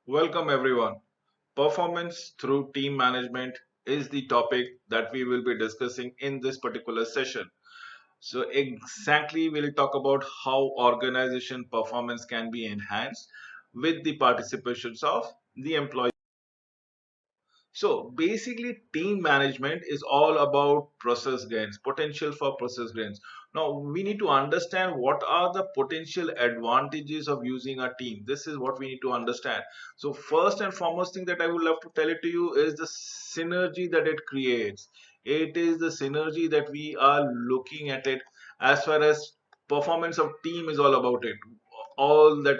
Welcome everyone. Performance through team management is the topic that we will be discussing in this particular session. So exactly we'll talk about how organization performance can be enhanced with the participations of the employees. So basically, team management is all about process gains, potential for process gains. Now, we need to understand what are the potential advantages of using a team. This is what we need to understand. So, first and foremost thing that I would love to tell it to you is the synergy that it creates. It is the synergy that we are looking at it as far as performance of team is all about it. All that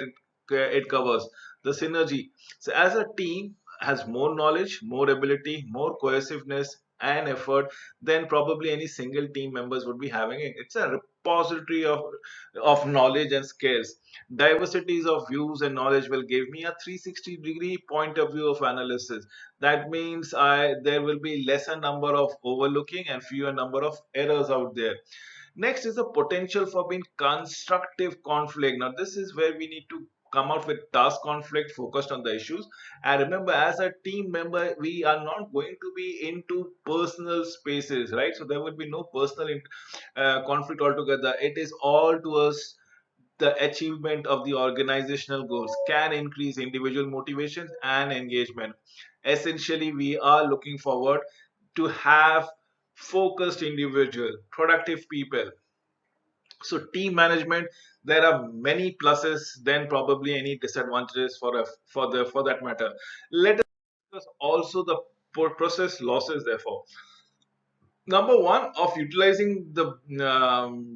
it covers the synergy. So, as a team, has more knowledge, more ability, more cohesiveness and effort than probably any single team members would be having it. It's a repository of knowledge and skills. Diversities of views and knowledge will give me a 360-degree point of view of analysis. That means I there will be lesser number of overlooking and fewer number of errors out there. Next is the potential for being constructive conflict. Now, this is where we need to come out with task conflict focused on the issues. And remember, as a team member, we are not going to be into personal spaces, right? So there will be no personal conflict altogether. It is all towards the achievement of the organizational goals, can increase individual motivations and engagement. Essentially, we are looking forward to have focused individual, productive people. So team management, there are many pluses than probably any disadvantages for that matter. Let us discuss also the process losses. Therefore, number one of utilizing the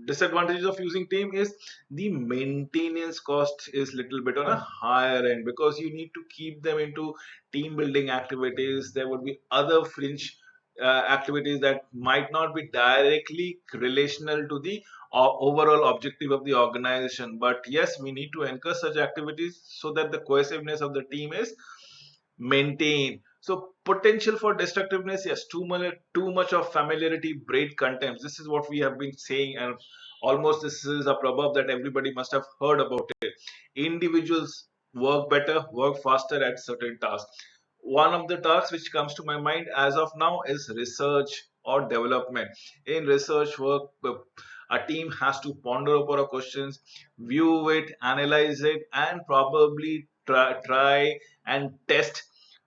disadvantages of using team is the maintenance cost is little bit on a higher end, because you need to keep them into team building activities. There would be other fringe activities that might not be directly relational to the overall objective of the organization, but yes, we need to encourage such activities so that the cohesiveness of the team is maintained. So potential for destructiveness, yes, too much of familiarity breed contempt. This is what we have been saying, and almost this is a proverb that everybody must have heard about it. Individuals work better, work faster at certain tasks. One of the tasks which comes to my mind as of now is research or development. In research work, a team has to ponder over a questions, view it, analyze it, and probably try and test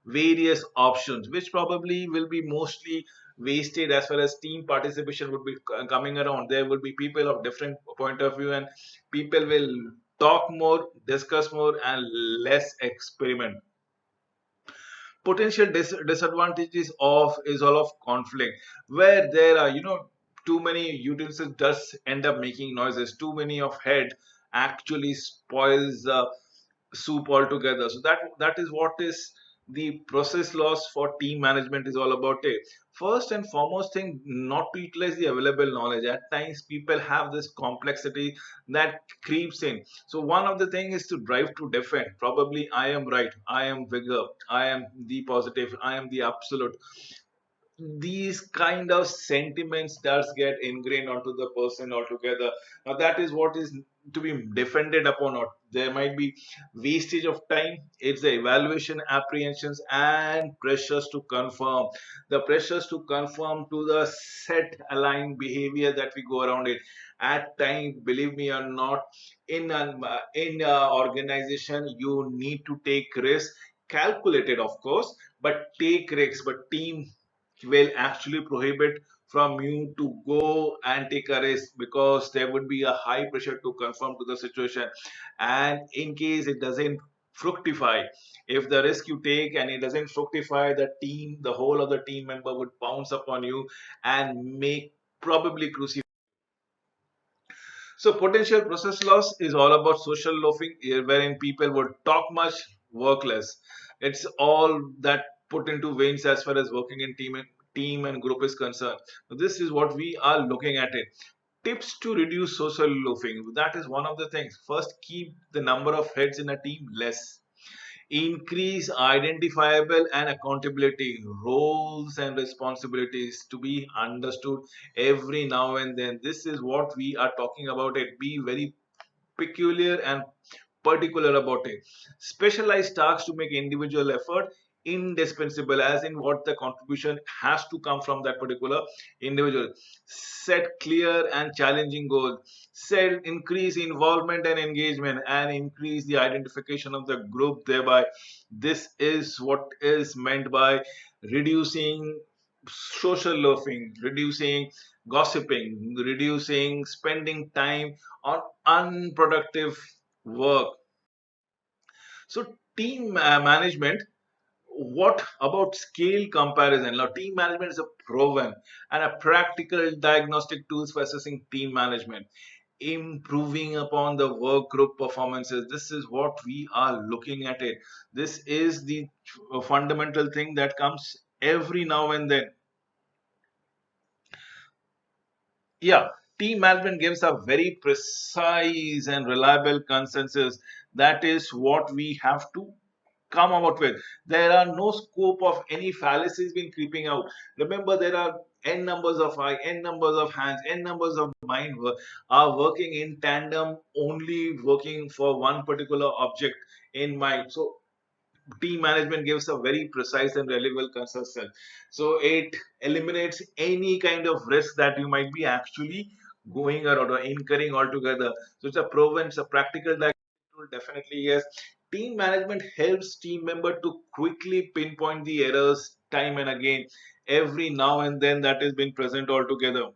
various options, which probably will be mostly wasted as far as team participation would be coming around. There will be people of different point of view, and people will talk more, discuss more, and less experiment. Potential disadvantages of is all of conflict, where there are too many utensils does end up making noises. Too many of head actually spoils soup altogether. So that is what is the process loss for team management is all about it. First and foremost thing, not to utilize the available knowledge. At times people have this complexity that creeps in. So one of the thing is to drive to defend. Probably I am right, I am bigger, I am the positive, I am the absolute. These kind of sentiments does get ingrained onto the person altogether. Now that is what is to be defended upon. Or there might be wastage of time. It's the evaluation apprehensions and pressures to confirm, the pressures to conform to the set aligned behavior that we go around it. At times, believe me or not, in an organization you need to take risks, calculated of course, but take risks. But team will actually prohibit from you to go and take a risk, because there would be a high pressure to conform to the situation. And in case it doesn't fructify, if the risk you take and it doesn't fructify, the whole of the team member would pounce upon you and make probably crucify. So potential process loss is all about social loafing, wherein people would talk much, work less. It's all that put into veins as far as working in team and group is concerned. So this is what we are looking at it. Tips to reduce social loafing. That is one of the things. First, keep the number of heads in a team less. Increase identifiable and accountability, roles and responsibilities to be understood every now and then. This is what we are talking about it. Be very peculiar and particular about it. Specialized tasks to make individual effort indispensable, as in what the contribution has to come from that particular individual. Set clear and challenging goals. Set increase involvement and engagement, and increase the identification of the group thereby. This is what is meant by reducing social loafing, reducing gossiping, reducing spending time on unproductive work. So, team management, what about scale comparison? Now, team management is a proven and a practical diagnostic tools for assessing team management, improving upon the work group performances. This is what we are looking at it. This is the fundamental thing that comes every now and then. Yeah, team management gives a very precise and reliable consensus. That is what we have to come about with. There are no scope of any fallacies been creeping out. Remember, there are n numbers of eye, n numbers of hands, n numbers of mind are working in tandem, only working for one particular object in mind. So team management gives a very precise and relevant consensus. So it eliminates any kind of risk that you might be actually going around or incurring altogether. So it's a proven, it's a practical tool, definitely yes. Team management helps team member to quickly pinpoint the errors time and again, every now and then that has been present altogether.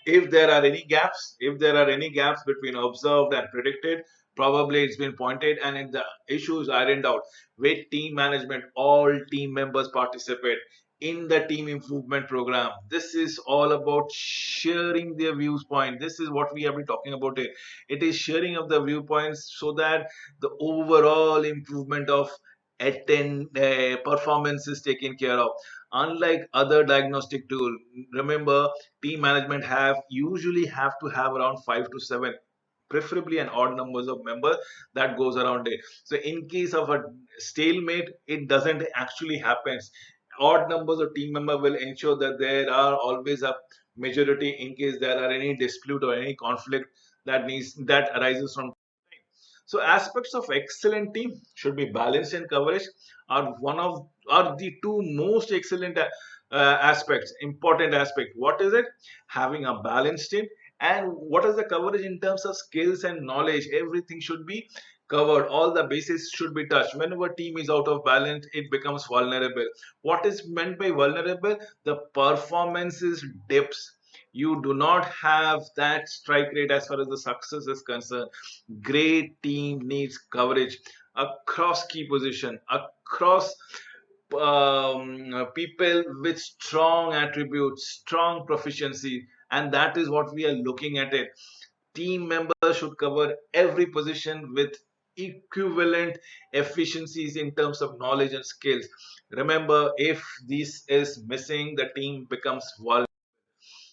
If there are any gaps, if there are any gaps between observed and predicted, probably it's been pointed and if the issues ironed out. With team management, all team members participate in the team improvement program. This is all about sharing their viewpoint. This is what we have been talking about it. It is sharing of the viewpoints so that the overall improvement of attend performance is taken care of. Unlike other diagnostic tool, remember, team management have usually have to have around 5 to 7, preferably an odd numbers of members that goes around it. So in case of a stalemate, it doesn't actually happens. Odd numbers of team member will ensure that there are always a majority in case there are any dispute or any conflict that arises from. So aspects of excellent team should be balance and coverage are the two most excellent aspects, important aspect. What is it? Having a balanced team, and what is the coverage in terms of skills and knowledge? Everything should be covered. All the bases should be touched. Whenever team is out of balance, it becomes vulnerable. What is meant by vulnerable? The performance is dips. You do not have that strike rate as far as the success is concerned. Great team needs coverage across key position, across people with strong attributes, strong proficiency, and that is what we are looking at it. Team members should cover every position with equivalent efficiencies in terms of knowledge and skills. Remember, if this is missing, the team becomes vulnerable.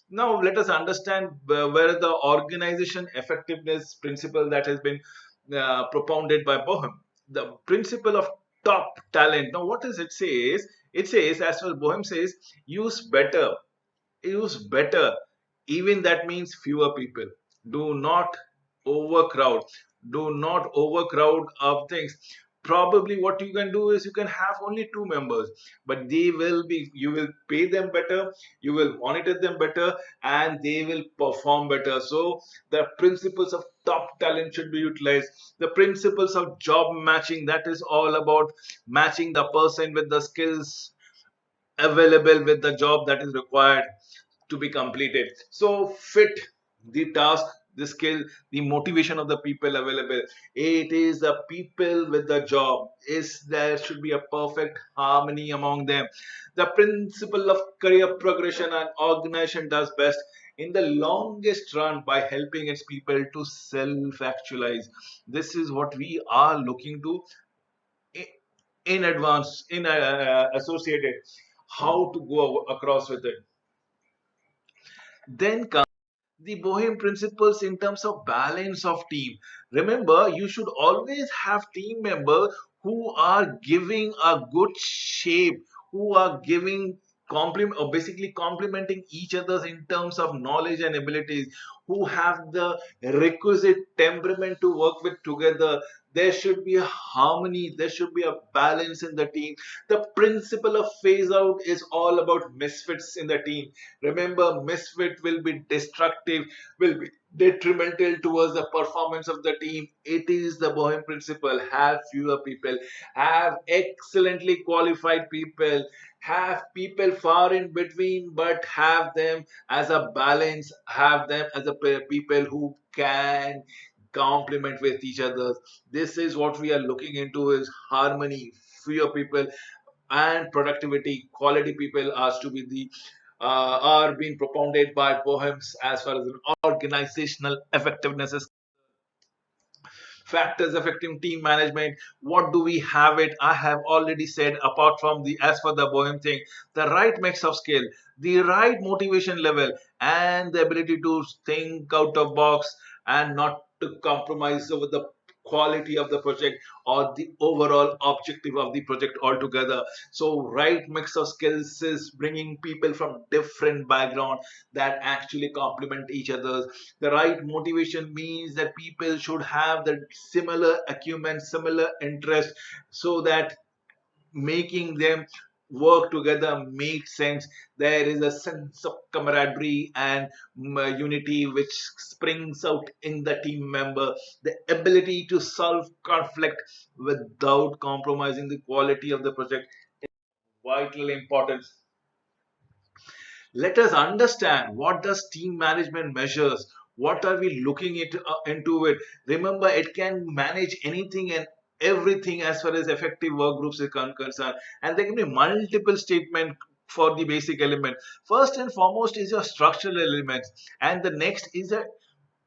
Now, let us understand where the organization effectiveness principle that has been propounded by Bohem. The principle of top talent. Now, what does it say? It says, as well, Bohem says, use better, use better. Even that means fewer people. Do not overcrowd. Do not overcrowd of things. Probably what you can do is you can have only two members, but they will be, you will pay them better, you will monitor them better, and they will perform better. So the principles of top talent should be utilized. The principles of job matching, that is all about matching the person with the skills available with the job that is required to be completed. So fit the task, the skill, the motivation of the people available. It is the people with the job. Is there should be a perfect harmony among them. The principle of career progression and organization does best in the longest run by helping its people to self-actualize. This is what we are looking to in advance, in associated, how to go across with it. Then comes the Bohem principles in terms of balance of team. Remember, you should always have team members who are giving a good shape, who are giving basically complementing each other's in terms of knowledge and abilities, who have the requisite temperament to work with together. There should be a harmony, there should be a balance in the team. The principle of phase out is all about misfits in the team. Remember, misfit will be destructive, will be detrimental towards the performance of the team. It is the Bohem principle: have fewer people, have excellently qualified people, have people far in between, but have them as a balance, have them as a people who can complement with each other. This is what we are looking into: is harmony, fewer people, and productivity. Quality people are to be the are being propounded by Bohems as far as an organizational effectiveness is. Factors affecting team management, what do we have it? I have already said, apart from the as for the Bohem thing, the right mix of skill, the right motivation level, and the ability to think out of box and not to compromise over the quality of the project or the overall objective of the project altogether. So right mix of skills is bringing people from different background that actually complement each other. The right motivation means that people should have the similar acumen, similar interest, so that making them work together makes sense. There is a sense of camaraderie and unity which springs out in the team member. The ability to solve conflict without compromising the quality of the project, vital importance. Let us understand, what does team management measures, what are we looking into it. Remember, it can manage anything and everything as far as effective work groups is concerned, and there can be multiple statements for the basic element. First and foremost is your structural elements, and the next is a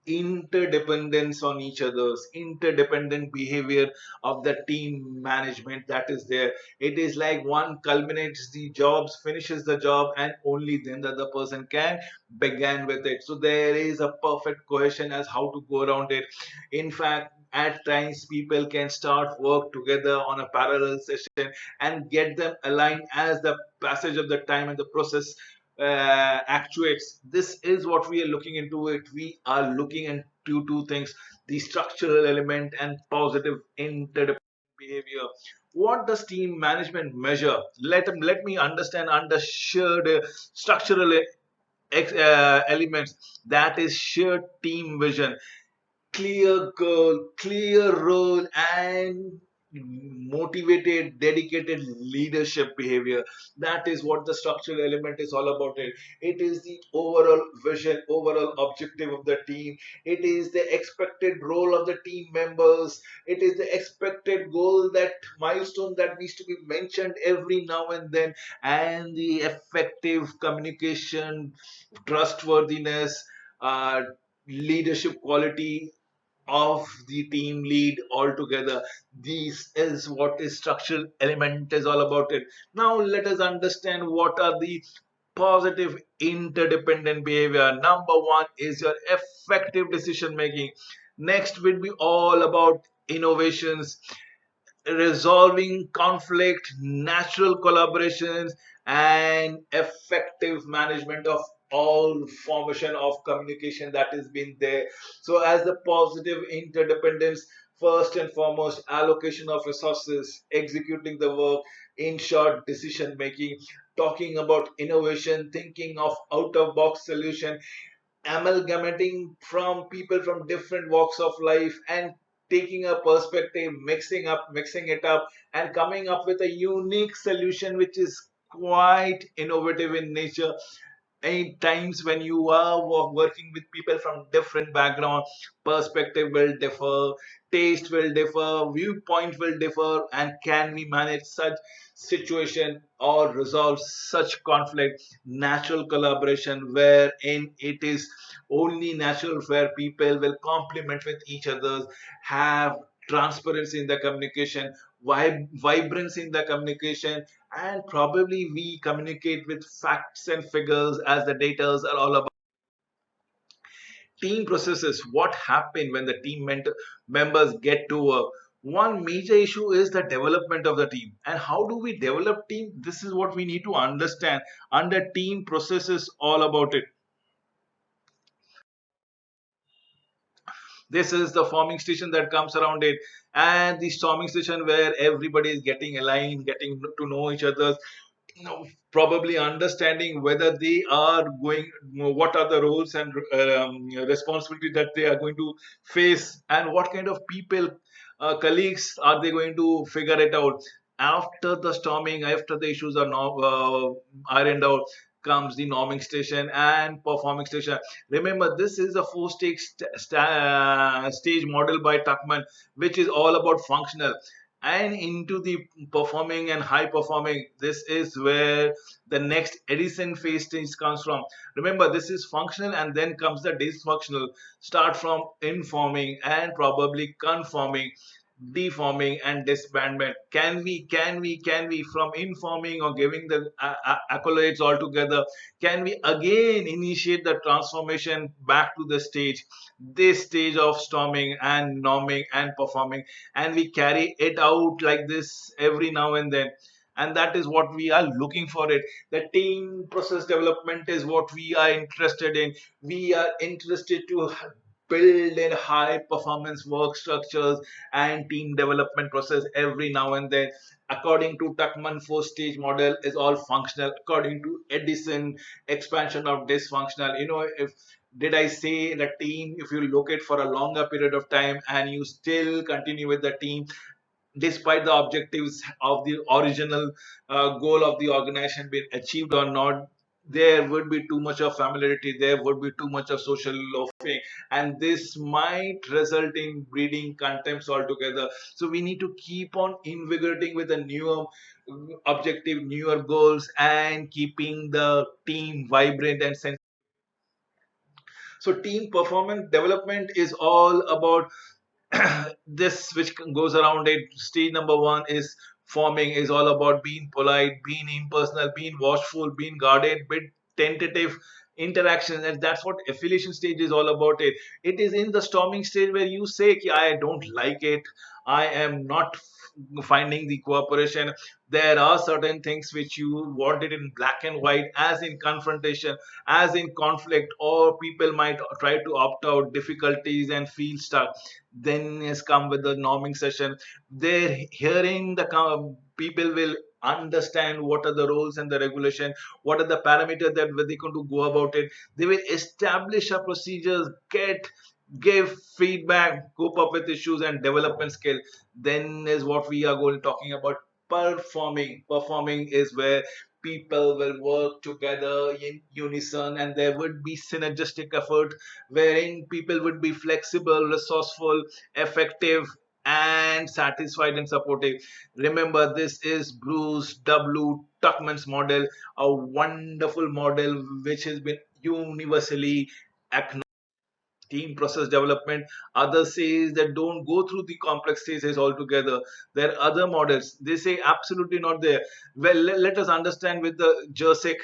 interdependence on each other's interdependent behavior of the team management that is there. It is like one culminates the jobs, finishes the job, and only then the other person can begin with it. So there is a perfect cohesion as how to go around it. In fact, at times people can start work together on a parallel session and get them aligned as the passage of the time and the process actuates. This is what we are looking into it. We are looking into two things: the structural element and positive interdependent behavior. What does team management measure? Let me understand under shared structural elements, that is shared team vision, clear goal, clear role, and motivated, dedicated leadership behavior. That is what the structural element is all about. It is the overall vision, overall objective of the team. It is the expected role of the team members. It is the expected goal, that milestone that needs to be mentioned every now and then, and the effective communication, trustworthiness, uh, leadership quality of the team lead altogether. This is what is structural element is all about it. Now let us understand what are the positive interdependent behavior. Number one is your effective decision making. Next will be all about innovations, resolving conflict, natural collaborations, and effective management of all formation of communication that has been there. So, as the positive interdependence, first and foremost, allocation of resources, executing the work, in short, decision making, talking about innovation, thinking of out of box solution, amalgamating from people from different walks of life and taking a perspective, mixing it up, and coming up with a unique solution which is quite innovative in nature. In times when you are working with people from different background, perspective will differ, taste will differ, viewpoint will differ, and can we manage such situation or resolve such conflict? Natural collaboration, wherein it is only natural, where people will complement with each other, have transparency in the communication, vibrance in the communication, and probably we communicate with facts and figures as the data are all about. Team processes, what happen when the members get to work. One major issue is the development of the team. And how do we develop team? This is what we need to understand. Under team processes all about it. This is the forming station that comes around it, and the storming station where everybody is getting aligned, getting to know each other, probably understanding whether they are going, what are the roles and responsibility that they are going to face, and what kind of people, colleagues are they going to figure it out. After the storming, after the issues are now ironed out, comes the norming station and performing station. Remember, this is a four-stage stage model by Tuckman, which is all about functional and into the performing and high performing. This is where the next Edison phase stage comes from. Remember, this is functional and then comes the dysfunctional. Start from informing and probably conforming, deforming and disbandment. Can we from informing or giving the accolades altogether, can we again initiate the transformation back to the stage, this stage of storming and norming and performing, and we carry it out like this every now and then. And that is what we are looking for it. The team process development is what we are interested in. We are interested to build in high performance work structures and team development process every now and then. According to Tuckman, four stage model is all functional. According to Edison, expansion of dysfunctional. If did I say the team, if you look at for a longer period of time and you still continue with the team, despite the objectives of the original goal of the organization being achieved or not, there would be too much of familiarity, there would be too much of social loafing, and this might result in breeding contempts altogether. So we need to keep on invigorating with a newer objective, newer goals, and keeping the team vibrant and so team performance development is all about this, which goes around it. Stage number one is forming, is all about being polite, being impersonal, being watchful, being guarded, bit tentative interaction, and that's what affiliation stage is all about. It is in the storming stage where you say, I don't like it, I am not finding the cooperation. There are certain things which you wanted in black and white, as in confrontation, as in conflict, or people might try to opt out difficulties and feel stuck. Then has come with the norming session. They're hearing the people will understand what are the rules and the regulation, what are the parameters that they're going to go about it. They will establish a procedures, give feedback, cope up with issues and development skill. Then is what we are going talking about performing is where people will work together in unison and there would be synergistic effort wherein people would be flexible, resourceful, effective, and satisfied and supportive. Remember, this is Bruce W. Tuckman's model, a wonderful model which has been universally acknowledged. Team process development. Others says that don't go through the complex stages altogether. There are other models. They say absolutely not there. Well, let us understand with the Jersey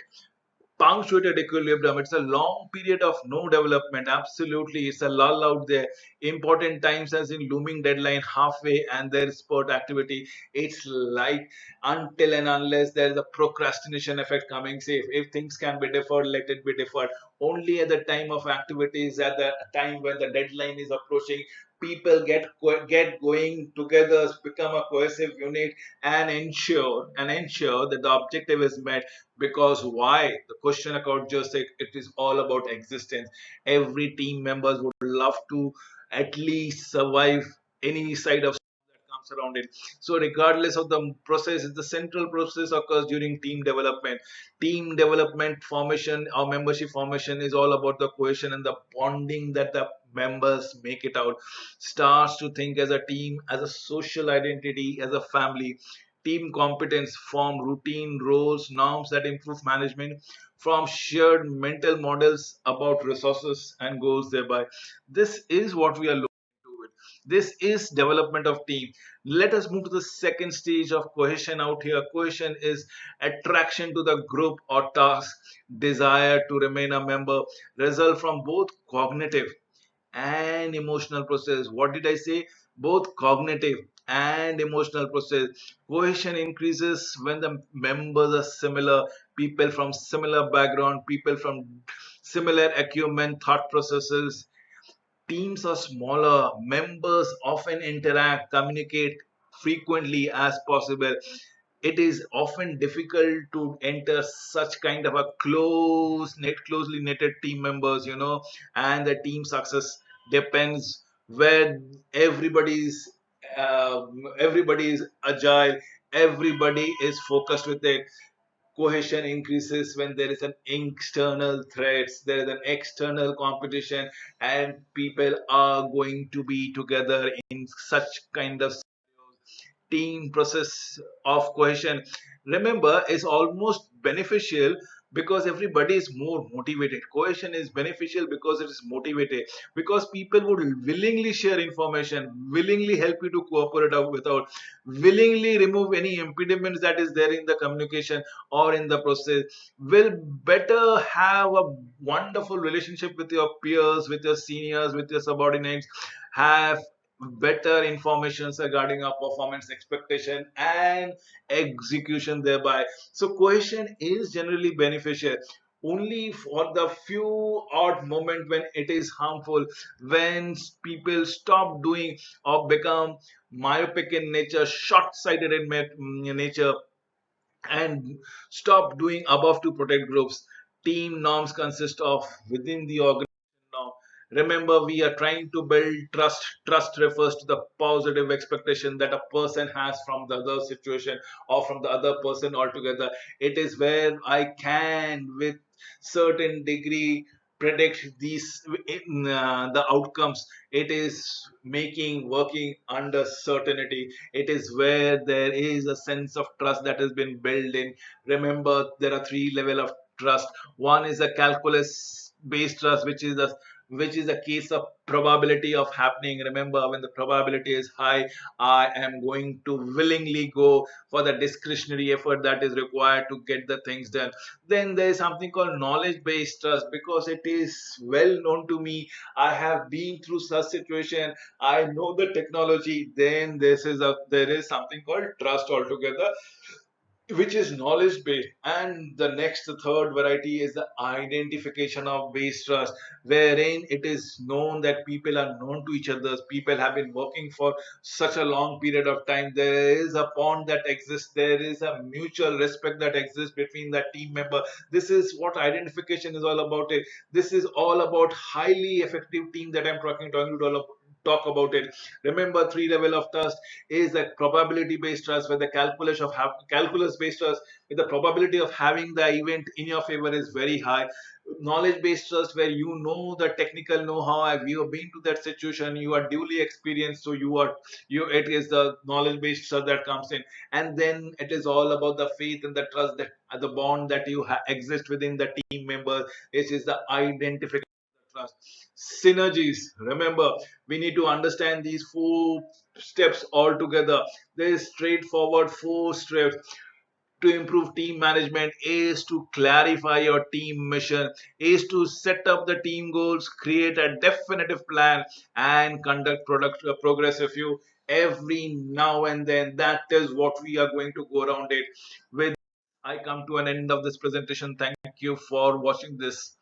punctuated equilibrium. It's a long period of no development. Absolutely, it's a lull out there. Important times as in looming deadline halfway and their spurt activity. It's like until and unless there is a procrastination effect coming. Say if things can be deferred, let it be deferred. Only at the time of activities, at the time when the deadline is approaching, people get going together, become a cohesive unit, and ensure that the objective is met. Because why? The question about just it is all about existence. Every team members would love to at least survive any side of that comes around it. So regardless of the process, the central process occurs during team development formation or membership formation is all about the cohesion and the bonding that the members make it out. Starts to think as a team, as a social identity, as a family. Team competence form routine roles, norms that improve management from shared mental models about resources and goals thereby. This is what we are looking to it. This is development of team. Let us move to the second stage of cohesion out here. Cohesion is attraction to the group or task, desire to remain a member, result from both cognitive and emotional process. What did I say? Both cognitive and emotional process. Cohesion increases when the members are similar, people from similar background, people from similar acumen, thought processes. Teams are smaller, members often interact, communicate frequently as possible. It is often difficult to enter such kind of a closely knitted team members, and the team success depends where everybody's everybody is agile, everybody is focused with it. Cohesion increases when there is an external threats, there is an external competition, and people are going to be together in such kind of team process of cohesion, remember, is almost beneficial because everybody is more motivated. Cohesion is beneficial because it is motivated, because people would willingly share information, willingly help you to cooperate out without, willingly remove any impediments that is there in the communication or in the process, will better have a wonderful relationship with your peers, with your seniors, with your subordinates, have better informations regarding our performance expectation and execution thereby. So cohesion is generally beneficial. Only for the few odd moment when it is harmful, when people stop doing or become myopic in nature, short-sighted in nature, and stop doing above to protect groups. Team norms consist of within the organization norm. Remember, we are trying to build trust. Trust refers to the positive expectation that a person has from the other situation or from the other person altogether. It is where I can, with certain degree, predict these the outcomes. It is making working under certainty. It is where there is a sense of trust that has been built in. Remember, there are three level of trust. One is a calculus based trust, which is a case of probability of happening. Remember, when the probability is high, I am going to willingly go for the discretionary effort that is required to get the things done. Then there is something called knowledge based trust, because it is well known to me, I have been through such situation, I know the technology. Then there is something called trust altogether, which is knowledge based. And the next, the third variety is the identification of based trust, wherein it is known that people are known to each other, people have been working for such a long period of time, there is a bond that exists, there is a mutual respect that exists between that team member. This is what identification is all about. It This is all about highly effective team that I'm talking to all of, talk about it. Remember, three level of trust is a probability based trust, where the calculus based trust, with the probability of having the event in your favor is very high. Knowledge based trust, where you know the technical know-how, you have been to that situation, you are duly experienced, so it is the knowledge based trust that comes in. And then it is all about the faith and the trust, that the bond that you exist within the team member. This is the identification of trust. Synergies, remember, we need to understand these four steps all together. There is straightforward four steps to improve team management. Is to clarify your team mission, is to set up the team goals, create a definitive plan, and conduct product progress review every now and then. That is what we are going to go around it with. I come to an end of this presentation. Thank you for watching this